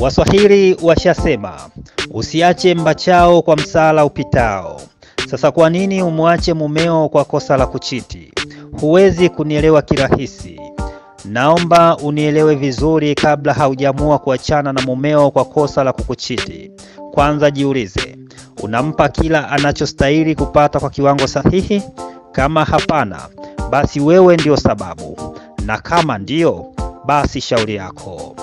Waswahili washasema, usiache mbachao kwa msala upitao. Sasa kwa nini umwache mumeo kwa kosa la kuchiti? Huwezi kunielewa kirahisi. Naomba unielewe vizuri kabla haujamua kuachana na mumeo kwa kosa la kukuchiti. Kwanza jiulize, unampa kila anachostahili kupata kwa kiwango sahihi? Kama hapana, basi wewe ndio sababu. Na kama ndio, basi shauri yako.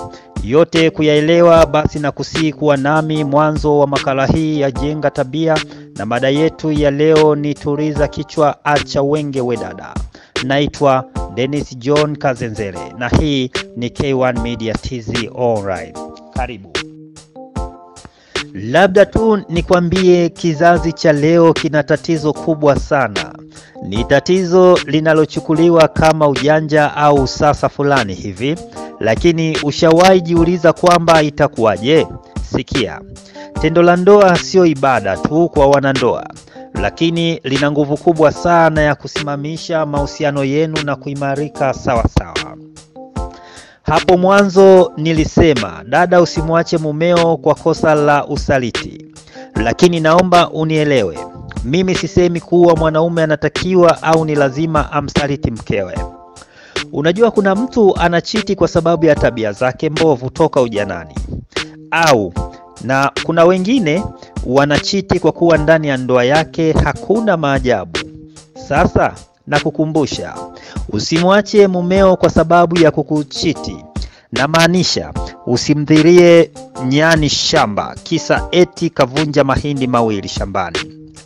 Yote kuyaelewa, basi na kusihi kuwa nami mwanzo wa makala hii ya Jenga Tabia, na mada yetu ya leo ni tuliza kichwa, acha wenge we dada. Naitwa Dennis John Kazenzere na hii ni K1 Media TZ Online. Karibu. Labda tu nikwambie, kizazi cha leo kina tatizo kubwa sana. Ni tatizo linalochukuliwa kama ujanja au sasa fulani hivi, lakini ushawahi jiuliza kwamba itakuwaje? Sikia, tendo la ndoa sio ibada tu kwa wanandoa, lakini lina nguvu kubwa sana ya kusimamisha mahusiano yenu na kuimarika sawa sawa. Hapo mwanzo nilisema, dada, usimwache mumeo kwa kosa la usaliti. Lakini naomba unielewe, mimi sisemi kuwa mwanaume anatakiwa au ni lazima amsaliti mkewe. Unajua kuna mtu anachiti kwa sababu ya tabia zake mbovu toka ujanani. Na kuna wengine wanachiti kwa kuwa ndani ya ndoa yake hakuna maajabu. Sasa nakukumbusha, usimwache mumeo kwa sababu ya kukuchiti. Na maanisha, usimdhirie nyani shamba kisa eti kavunja mahindi mawili shambani.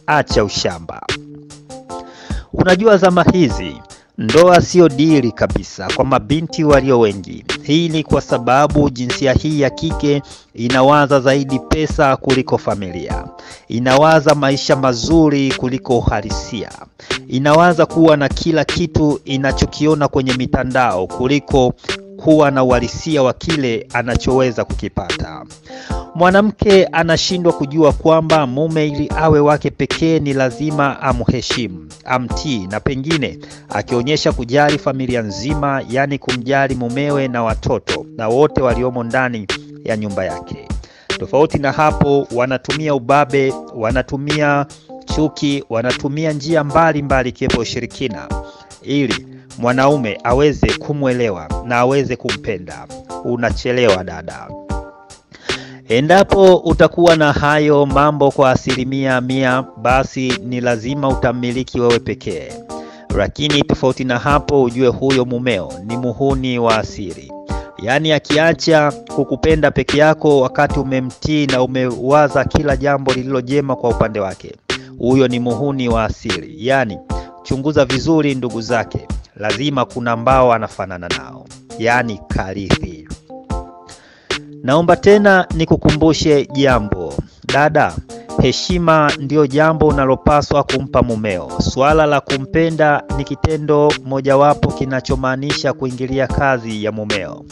Acha ushamba. Unajua zama hizi ndoa sio dili kabisa kwa mabinti walio wengi. Hii ni kwa sababu jinsia hii ya kike inawaza zaidi pesa kuliko familia. Inawaza maisha mazuri kuliko uhalisia. Inawaza kuwa na kila kitu inachokiona kwenye mitandao kuliko kuwa na uhalisia wa kile anachoweza kukipata. Mwanamke anashindwa kujua kwamba mume ili awe wake pekee ni lazima amheshimu, amtii, na pengine akionyesha kujali familia nzima, yani kumjali mumewe na watoto na wote waliomo ndani ya nyumba yake. Tofauti na hapo, wanatumia ubabe, wanatumia chuki, wanatumia njia mbalimbali kiwepo ushirikina ili mwanaume aweze kumwelewa na aweze kumpenda. Unachelewa dada. Endapo utakuwa na hayo mambo kwa 100%, basi ni lazima utamiliki wewe pekee. Lakini tofauti na hapo, ujue huyo mumeo ni muhuni wa asili. Yani akiacha kukupenda peke yako wakati umemtii na umewaza kila jambo lililo jema kwa upande wake, huyo ni muhuni wa asili. Yani chunguza vizuri ndugu zake, lazima kuna ambao anafanana nao, yani karithi. Naomba tena nikukumbushe jambo. Dada, heshima ndio jambo unalopaswa kumpa mumeo. Swala la kumpenda ni kitendo mojawapo kinachomaanisha kuingilia kazi ya mumeo.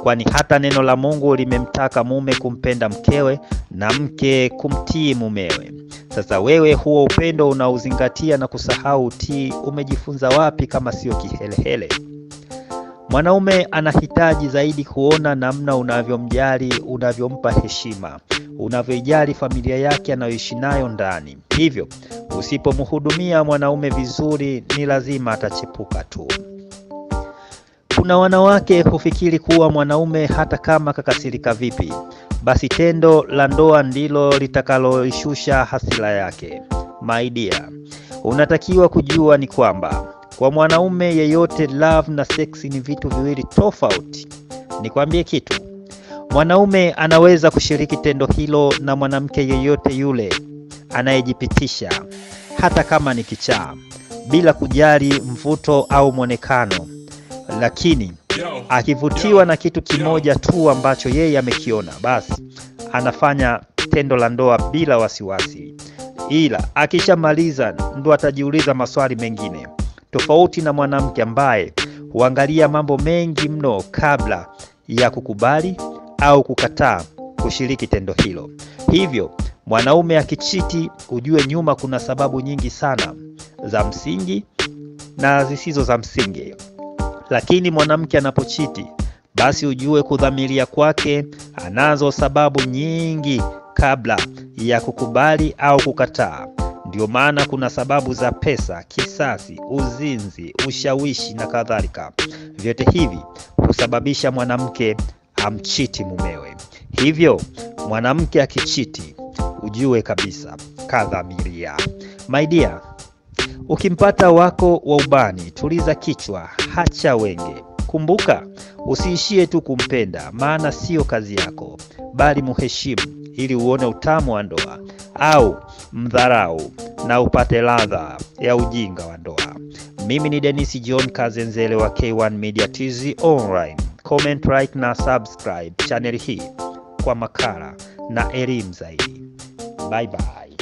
Kwani hata neno la Mungu limemtaka mume kumpenda mkewe na mke kumtii mumewe. Sasa wewe huo upendo unauzingatia na kusahau utii, umejifunza wapi kama sio kihelehele? Mwanaume anahitaji zaidi kuona namna unavyomjali, unavyompa heshima, unavyojali familia yake anayoishi nayo ndani. Hivyo, usipomhudumia mwanaume vizuri, ni lazima atachepuka tu. Kuna wanawake hufikiri kuwa mwanaume hata kama kakasirika vipi, basi tendo la ndoa ndilo litakaloishusha hasira yake. My dear, unatakiwa kujua ni kwamba kwa mwanaume yeyote love na sex ni vitu viwili tofauti. Nikwambie kitu, mwanaume anaweza kushiriki tendo hilo na mwanamke yeyote yule anayejipitisha, hata kama ni kichaa, bila kujali mvuto au mwonekano. Lakini akivutiwa na kitu kimoja tu ambacho yeye amekiona, basi anafanya tendo la ndoa bila wasiwasi. Ila akishamaliza ndo atajiuliza maswali mengine. Tofauti na mwanamke ambaye huangalia mambo mengi mno kabla ya kukubali au kukataa kushiriki tendo hilo. Hivyo, mwanaume akichiti, ujue nyuma kuna sababu nyingi sana za msingi na zisizo za msingi. Lakini mwanamke anapochiti, basi ujue kudhamiria kwake anazo sababu nyingi kabla ya kukubali au kukataa. Ndio maana kuna sababu za pesa, kisasi, uzinzi, ushawishi na kadhalika. Vyote hivi husababisha mwanamke amchiti mumewe. Hivyo mwanamke akichiti, ujue kabisa kadhamiria. My dear, ukimpata wako wa ubani, tuliza kichwa, hacha wenge. Kumbuka, usiishie tu kumpenda, maana sio kazi yako, bali muheshimu ili uone utamu wa ndoa, au mdharau na upate ladha ya ujinga wa ndoa. Mimi ni Dennis John Kazenzele wa K1 Media TZ Online. Comment, like na subscribe channel hii kwa makala na elimu zaidi. Bye bye.